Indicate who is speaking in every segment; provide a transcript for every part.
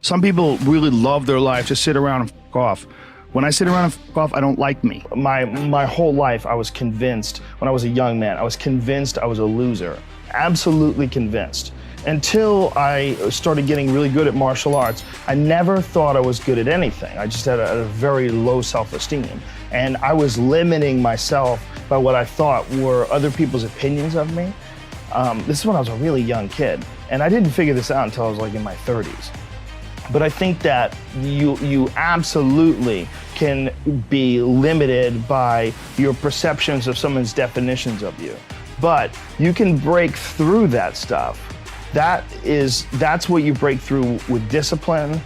Speaker 1: Some people really love their life to sit around and f*** off. When I sit around and f*** off, I don't like me. My whole life, I was convinced, when I was a young man, I was convinced I was a loser. Absolutely convinced. Until I started getting really good at martial arts, I never thought I was good at anything. I just had a very low self-esteem. And I was limiting myself by what I thought were other people's opinions of me. This is when I was a really young kid. And I didn't figure this out until I was like in my 30s. But I think that you absolutely can be limited by your perceptions of someone's definitions of you. But you can break through that stuff. That's what you break through with discipline.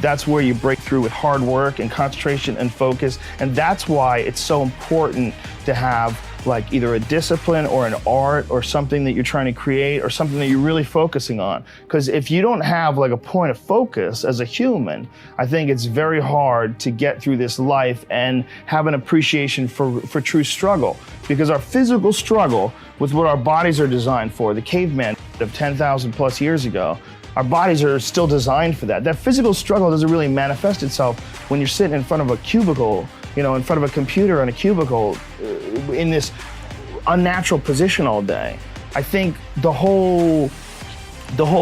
Speaker 1: That's where you break through with hard work and concentration and focus. And that's why it's so important to have like either a discipline or an art or something that you're trying to create or something that you're really focusing on. Because if you don't have like a point of focus as a human, I think it's very hard to get through this life and have an appreciation for true struggle. Because our physical struggle with what our bodies are designed for, the caveman of 10,000 plus years ago, our bodies are still designed for that. That physical struggle doesn't really manifest itself when you're sitting in front of a cubicle, you know, in front of a computer in a cubicle in this unnatural position all day. I think the whole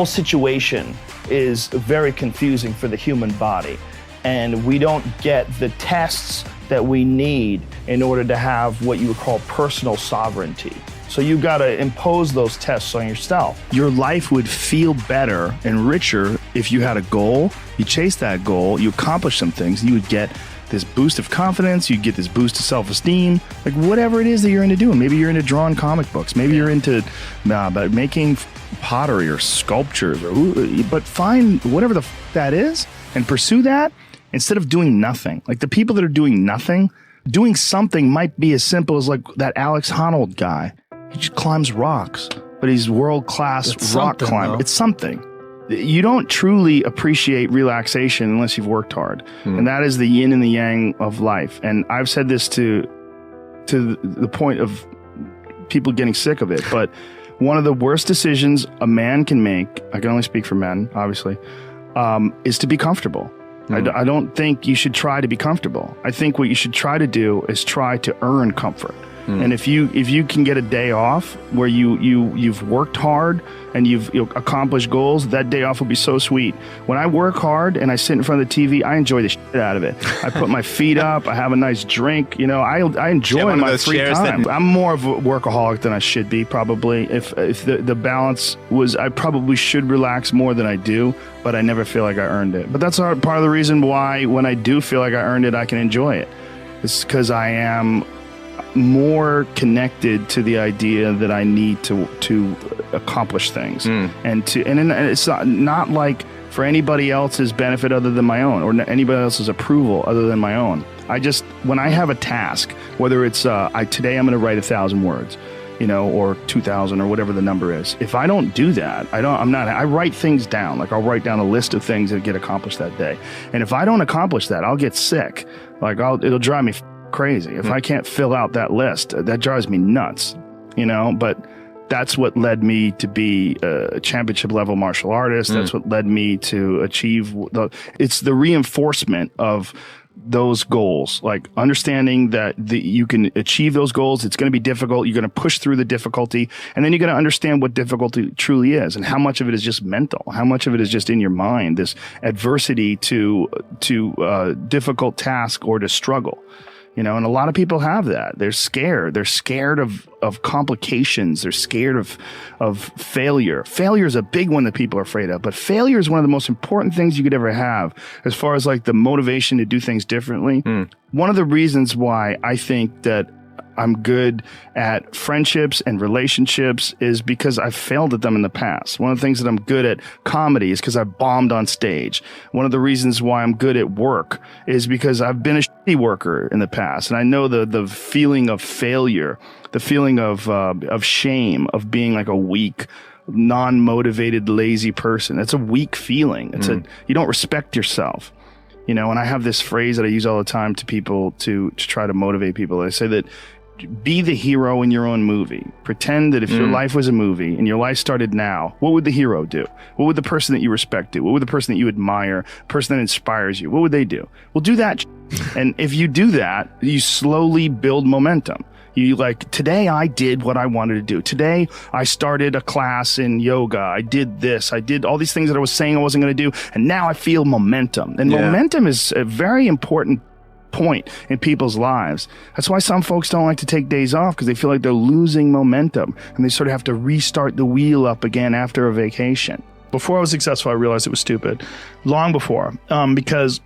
Speaker 1: situation is very confusing for the human body. And we don't get the tests that we need in order to have what you would call personal sovereignty. So you gotta impose those tests on yourself. Your life would feel better and richer if you had a goal, you chase that goal, you accomplish some things, you would get this boost of confidence, you get this boost of self-esteem, like whatever it is that you're into doing. Maybe you're into drawing comic books, maybe you're into making pottery or sculptures, but find whatever the that is and pursue that instead of doing nothing. Like the people that are doing nothing, doing something might be as simple as like that Alex Honnold guy. He just climbs rocks, but he's world-class rock climber. Though. It's something. You don't truly appreciate relaxation unless you've worked hard. And that is the yin and the yang of life. And I've said this to the point of people getting sick of it, but one of the worst decisions a man can make, I can only speak for men, obviously, is to be comfortable. I don't think you should try to be comfortable. I think what you should try to do is try to earn comfort. And if you can get a day off where you've worked hard and you've accomplished goals, that day off will be so sweet. When I work hard and I sit in front of the TV, I enjoy the shit out of it. I put my feet up, I have a nice drink, you know, I enjoy my free time. I'm more of a workaholic than I should be, probably. If the balance was, I probably should relax more than I do, but I never feel like I earned it. But that's part of the reason why when I do feel like I earned it, I can enjoy it. It's because I am more connected to the idea that I need to accomplish things and it's not like for anybody else's benefit other than my own or anybody else's approval other than my own. When I have a task, whether it's today I'm going to write 1,000 words, you know, or 2,000 or whatever the number is. If I don't do that, I write things down. Like I'll write down a list of things that get accomplished that day. And if I don't accomplish that, I'll get sick. Like it'll drive me crazy. If I can't fill out that list, that drives me nuts, you know, but that's what led me to be a championship level martial artist. That's what led me to achieve it's the reinforcement of those goals, like understanding that you can achieve those goals. It's going to be difficult. You're going to push through the difficulty, and then you're going to understand what difficulty truly is and how much of it is just mental, how much of it is just in your mind, this adversity to difficult task or to struggle. You know, and a lot of people have that. They're scared. They're scared of complications. They're scared of failure. Failure is a big one that people are afraid of. But failure is one of the most important things you could ever have as far as like the motivation to do things differently. One of the reasons why I think that I'm good at friendships and relationships is because I've failed at them in the past. One of the things that I'm good at comedy is because I've bombed on stage. One of the reasons why I'm good at work is because I've been a shitty worker in the past. And I know the feeling of failure, the feeling of shame, of being like a weak, non-motivated, lazy person. It's a weak feeling. You don't respect yourself. You know, and I have this phrase that I use all the time to people to try to motivate people. I say that be the hero in your own movie. Pretend that if your life was a movie and your life started now, what would the hero do? What would the person that you respect do? What would the person that you admire, person that inspires you, what would they do? Well, do that. And if you do that, you slowly build momentum. You like, today I did what I wanted to do. Today I started a class in yoga. I did this. I did all these things that I was saying I wasn't going to do. And now I feel momentum. And momentum is a very important point in people's lives. That's why some folks don't like to take days off, because they feel like they're losing momentum and they sort of have to restart the wheel up again after a vacation. Before I was successful, I realized it was stupid. Long before, because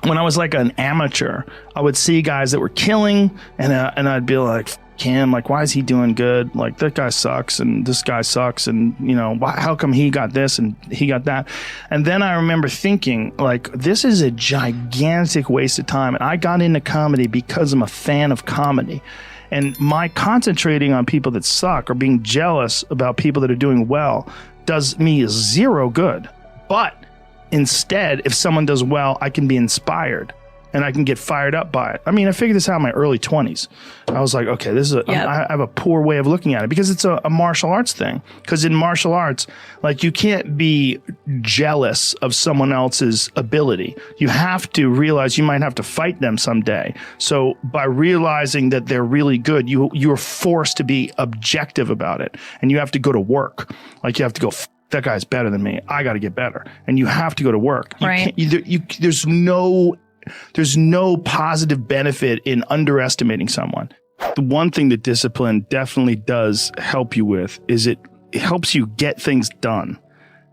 Speaker 1: when I was like an amateur, I would see guys that were killing, and I'd be like, him, like, why is he doing good? Like, that guy sucks and this guy sucks, and you know, how come he got this and he got that? And then I remember thinking, like, this is a gigantic waste of time. And I got into comedy because I'm a fan of comedy. And my concentrating on people that suck or being jealous about people that are doing well does me zero good. But instead, if someone does well, I can be inspired and I can get fired up by it. I mean, I figured this out in my early 20s. I was like, okay, this is I have a poor way of looking at it, because it's a martial arts thing. Because in martial arts, like, you can't be jealous of someone else's ability. You have to realize you might have to fight them someday. So by realizing that they're really good, you're forced to be objective about it. And you have to go to work. Like, you have to go, that guy's better than me. I got to get better. And you have to go to work.
Speaker 2: Right.
Speaker 1: There's no positive benefit in underestimating someone. The one thing that discipline definitely does help you with is it helps you get things done.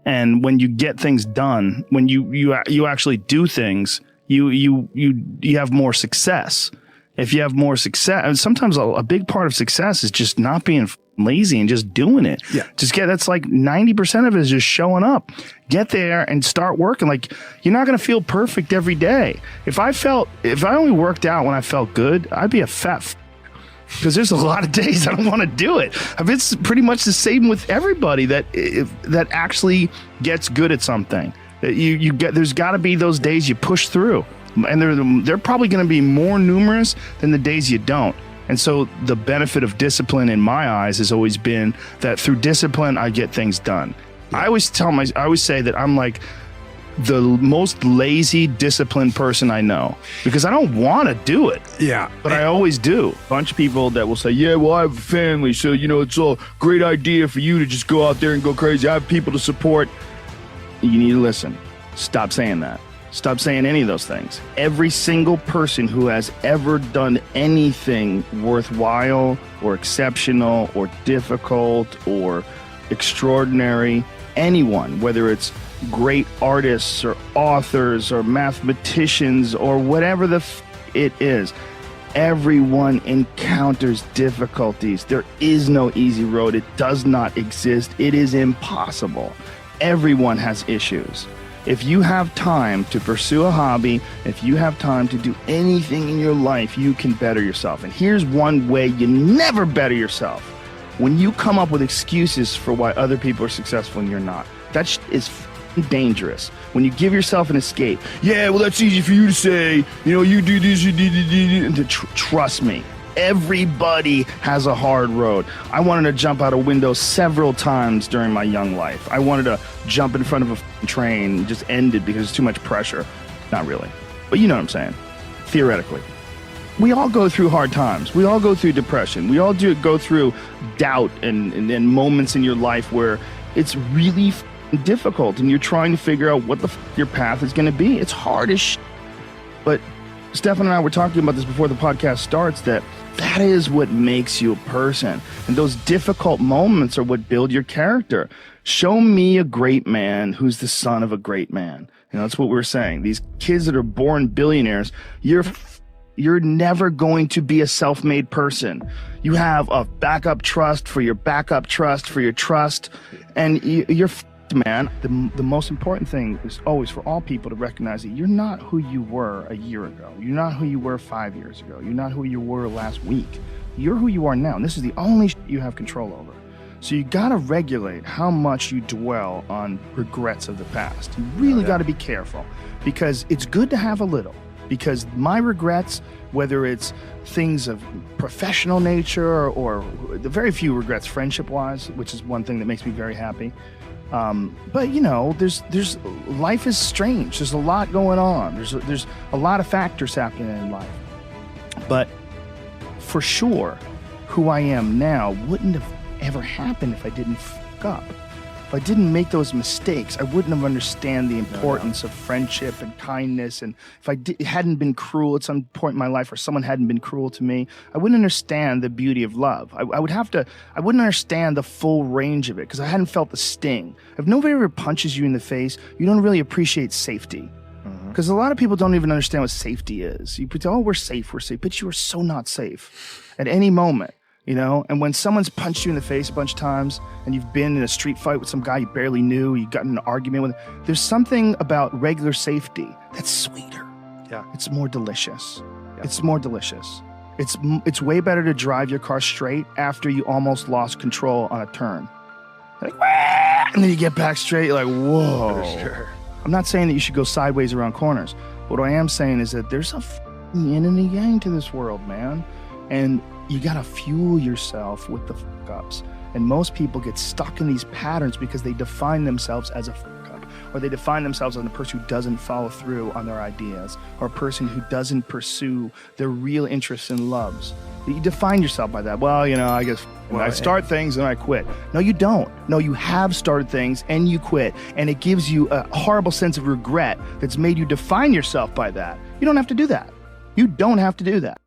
Speaker 1: And when you get things done, when you actually do things, you have more success. If you have more success, and sometimes a big part of success is just not being lazy and just doing it.
Speaker 3: Yeah.
Speaker 1: That's like 90% of it is just showing up. Get there and start working. Like, you're not going to feel perfect every day. If I only worked out when I felt good, I'd be a fat because there's a lot of days I don't want to do it. It's pretty much the same with everybody that actually gets good at something. There's got to be those days you push through. And they're probably going to be more numerous than the days you don't. And so the benefit of discipline in my eyes has always been that through discipline, I get things done. Yeah. I always say that I'm like the most lazy, disciplined person I know, because I don't want to do it.
Speaker 3: Yeah.
Speaker 1: But I always do. A bunch of people that will say, yeah, well, I have a family, so, it's a great idea for you to just go out there and go crazy. I have people to support. You need to listen. Stop saying that. Stop saying any of those things. Every single person who has ever done anything worthwhile or exceptional or difficult or extraordinary, anyone, whether it's great artists or authors or mathematicians or whatever it is, everyone encounters difficulties. There is no easy road. It does not exist. It is impossible. Everyone has issues. If you have time to pursue a hobby, if you have time to do anything in your life, you can better yourself. And here's one way you never better yourself. When you come up with excuses for why other people are successful and you're not. That is dangerous. When you give yourself an escape, yeah, well, that's easy for you to say, you do this, you do. Trust me. Everybody has a hard road. I wanted to jump out a window several times during my young life. I wanted to jump in front of a train and just ended because it's too much pressure. Not really. But you know what I'm saying. Theoretically. We all go through hard times. We all go through depression. We all go through doubt and moments in your life where it's really difficult and you're trying to figure out what your path is going to be. It's hard as shit. But Stefan and I were talking about this before the podcast starts, that is what makes you a person. And those difficult moments are what build your character. Show me a great man who's the son of a great man. That's what we're saying. These kids that are born billionaires, you're never going to be a self-made person. You have a backup trust for your backup trust for your trust. And you're man. The most important thing is always for all people to recognize that you're not who you were a year ago. You're not who you were 5 years ago. You're not who you were last week. You're who you are now. And this is the only you have control over. So you got to regulate how much you dwell on regrets of the past. You really got to be careful, because it's good to have a little, because my regrets, whether it's things of professional nature or the very few regrets friendship-wise, which is one thing that makes me very happy. But you know, there's life is strange. There's a lot going on. There's a lot of factors happening in life. But for sure, who I am now wouldn't have ever happened if I didn't fuck up. If I didn't make those mistakes, I wouldn't have understand the importance of friendship and kindness. And if I hadn't been cruel at some point in my life, or someone hadn't been cruel to me, I wouldn't understand the beauty of love. I wouldn't understand the full range of it because I hadn't felt the sting. If nobody ever punches you in the face, you don't really appreciate safety. Because a lot of people don't even understand what safety is. You pretend, oh, we're safe, but you are so not safe at any moment. You know, and when someone's punched you in the face a bunch of times and you've been in a street fight with some guy you barely knew, you got in an argument with him, there's something about regular safety that's sweeter.
Speaker 2: Yeah.
Speaker 1: It's more delicious. Yeah. It's more delicious. It's way better to drive your car straight after you almost lost control on a turn. Like, wah! And then you get back straight, you're like, whoa.
Speaker 2: For sure.
Speaker 1: I'm not saying that you should go sideways around corners. What I am saying is that there's a yin and a yang to this world, man. And you gotta fuel yourself with the fuck ups. And most people get stuck in these patterns because they define themselves as a fuck up, or they define themselves as a person who doesn't follow through on their ideas, or a person who doesn't pursue their real interests and loves. You define yourself by that. Well, you know, I guess I start things and I quit. No, you don't. No, you have started things and you quit. And it gives you a horrible sense of regret that's made you define yourself by that. You don't have to do that. You don't have to do that.